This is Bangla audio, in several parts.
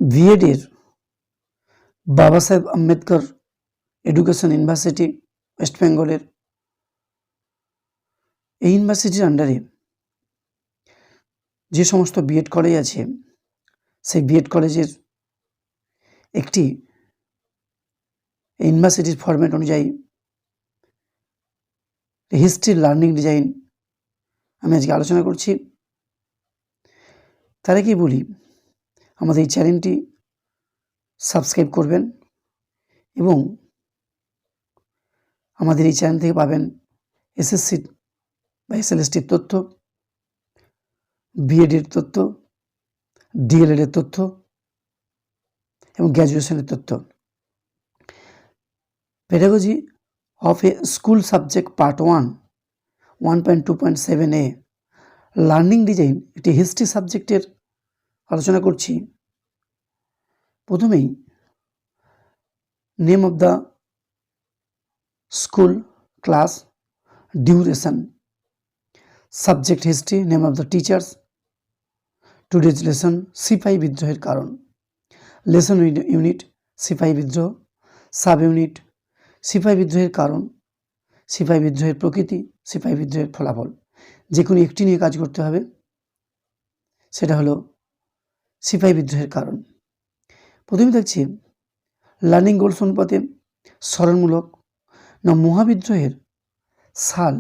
B.ED এর বাবা সাহেব আম্বেদকর এডুকেশন ইউনিভার্সিটি ওয়েস্ট বেঙ্গলের এই ইউনিভার্সিটির আন্ডারে যে সমস্ত B.ED কলেজ আছে সেই B.ED কলেজের একটি ইউনিভার্সিটির ফরম্যাট অনুযায়ী হিস্ট্রি লার্নিং ডিজাইন আমি আজকে আলোচনা করছি। তার আগে বলি আমাদের এই চ্যানেলটি সাবস্ক্রাইব করবেন এবং আমাদের এই চ্যানেল থেকে পাবেন এসএসসি বা এসএলএসটির তথ্য, B.ED এর তথ্য, DLED এর তথ্য এবং গ্র্যাজুয়েশনের তথ্য। Pedagogy of a School Subject Part-1 1.2.7a learning design একটি হিস্ট্রি সাবজেক্টের আলোচনা করছি। প্রথমেই name of the school, class, duration, subject history, name of the teachers, today's lesson, সিপাহী বিদ্রোহের কারণ, লেসন ইউনিট সিপাহী বিদ্রোহ, সাব ইউনিট সিপাহী বিদ্রোহের কারণ, সিপাহী বিদ্রোহের প্রকৃতি, সিপাহী বিদ্রোহের ফলাফল। যে কোনো একটি নিয়ে কাজ করতে হবে, সেটা হলো সিপাহী বিদ্রোহের কারণ। প্রথমে দেখছি লার্নিং গোলস অনুপাতে স্মরণমূলক না মহাবিদ্রোহের সাল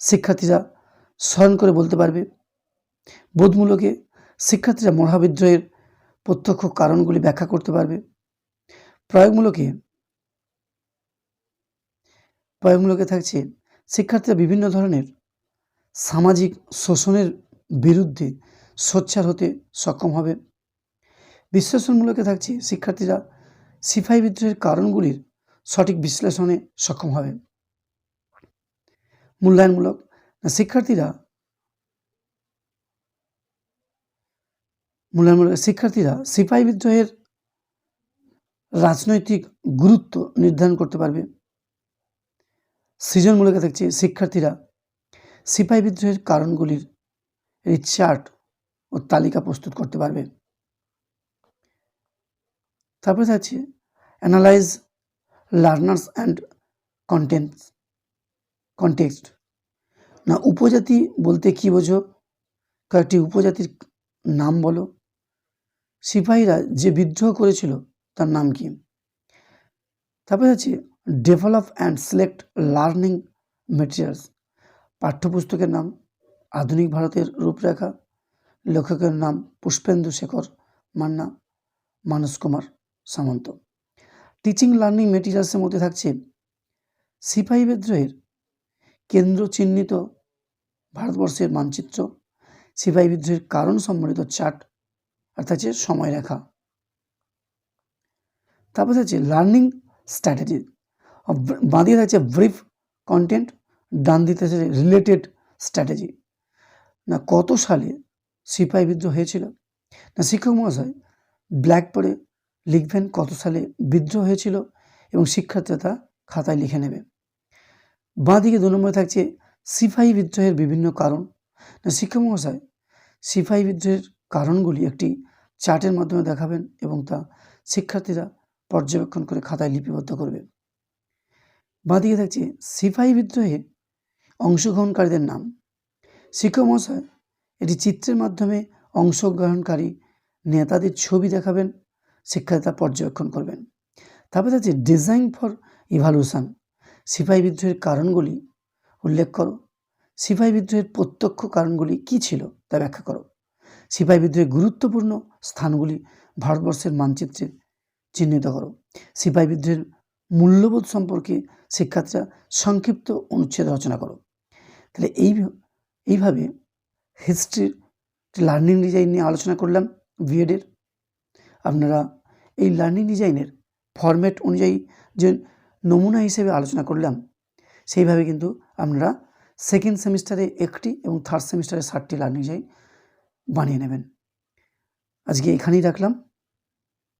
শিক্ষার্থীরা স্মরণ করে বলতে পারবে। বোধমূলকে শিক্ষার্থীরা মহাবিদ্রোহের প্রত্যক্ষ কারণগুলি ব্যাখ্যা করতে পারবে। প্রয়োগমূলকে থাকছে শিক্ষার্থীরা বিভিন্ন ধরনের সামাজিক শোষণের বিরুদ্ধে সোচ্চার হতে সক্ষম হবে। বিশ্লেষণমূলকে থাকছে শিক্ষার্থীরা সিপাহী বিদ্রোহের কারণগুলির সঠিক বিশ্লেষণে সক্ষম হবে। মূল্যায়নমূলক শিক্ষার্থীরা সিপাহী বিদ্রোহের রাজনৈতিক গুরুত্ব নির্ধারণ করতে পারবে। সৃজনমূলকে থাকছে শিক্ষার্থীরা সিপাহী বিদ্রোহের কারণগুলির চার্ট ও তালিকা প্রস্তুত করতে পারবে। তারপরে থাকছে অ্যানালাইজ লার্নার্স অ্যান্ড কনটেক্সট না উপজাতি বলতে কি বোঝো, কয়েকটি উপজাতির নাম বলো, সিপাহীরা যে বিদ্রোহ করেছিল তার নাম কি। তারপরে আছে develop and select learning materials, পাঠ্যপুস্তকের নাম, আধুনিক ভারতের রূপরেখা, লেখকের নাম পুষ্পেন্দু শেখর মান্না, মানস কুমার সামন্ত। টিচিং লার্নিং মেটেরিয়ালসের মধ্যে থাকছে সিপাহী বিদ্রোহের কেন্দ্র চিহ্নিত ভারতবর্ষের মানচিত্র, সিপাহী বিদ্রোহের কারণ সম্বলিত চার্ট, আর থাকছে সময়রেখা। তারপর থাকছে লার্নিং স্ট্র্যাটেজি, বাঁ দিকে থাকছে ব্রিফ কন্টেন্ট, ডান দিকে থাকছে রিলেটেড স্ট্র্যাটেজি। না কত সালে সিপাহী বিদ্রোহ হয়েছিল, না শিক্ষক মহাশয় ব্ল্যাকবোর্ডে লিখবেন কত সালে বিদ্রোহ হয়েছিল এবং শিক্ষার্থীরা তা খাতায় লিখে নেবে। বাঁ দিকে 2 নম্বরে থাকছে সিপাহী বিদ্রোহের বিভিন্ন কারণ, না শিক্ষক মহাশয় সিপাহী বিদ্রোহের কারণগুলি একটি চার্টের মাধ্যমে দেখাবেন এবং তা শিক্ষার্থীরা পর্যবেক্ষণ করে খাতায় লিপিবদ্ধ করবে। বাঁ দিকে থাকছে সিপাহী বিদ্রোহে অংশগ্রহণকারীদের নাম, শিক্ষক মহাশয় এটি চিত্রের মাধ্যমে অংশগ্রহণকারী নেতাদের ছবি দেখাবেন, শিক্ষার্থীরা পর্যবেক্ষণ করবেন। তারপরে থাকছে ডিজাইন ফর ইভালুশন, সিপাহী বিদ্রোহের কারণগুলি উল্লেখ করো, সিপাহী বিদ্রোহের প্রত্যক্ষ কারণগুলি কি ছিল তা ব্যাখ্যা করো, সিপাহী বিদ্রোহের গুরুত্বপূর্ণ স্থানগুলি ভারতবর্ষের মানচিত্রে চিহ্নিত করো, সিপাহী বিদ্রোহের মূল্যবোধ সম্পর্কে শিক্ষার্থীরা সংক্ষিপ্ত অনুচ্ছেদ রচনা করো। তাহলে এইভাবে হিস্ট্রির লার্নিং ডিজাইন নিয়ে আলোচনা করলাম B.ED এর। আপনারা এই লার্নিং ডিজাইনের ফরম্যাট অনুযায়ী যে নমুনা হিসেবে আলোচনা করলাম সেইভাবে কিন্তু আপনারা সেকেন্ড সেমিস্টারে 1টি এবং থার্ড সেমিস্টারে 7টি লার্নিং ডিজাইন বানিয়ে নেবেন। আজকে এখানেই রাখলাম।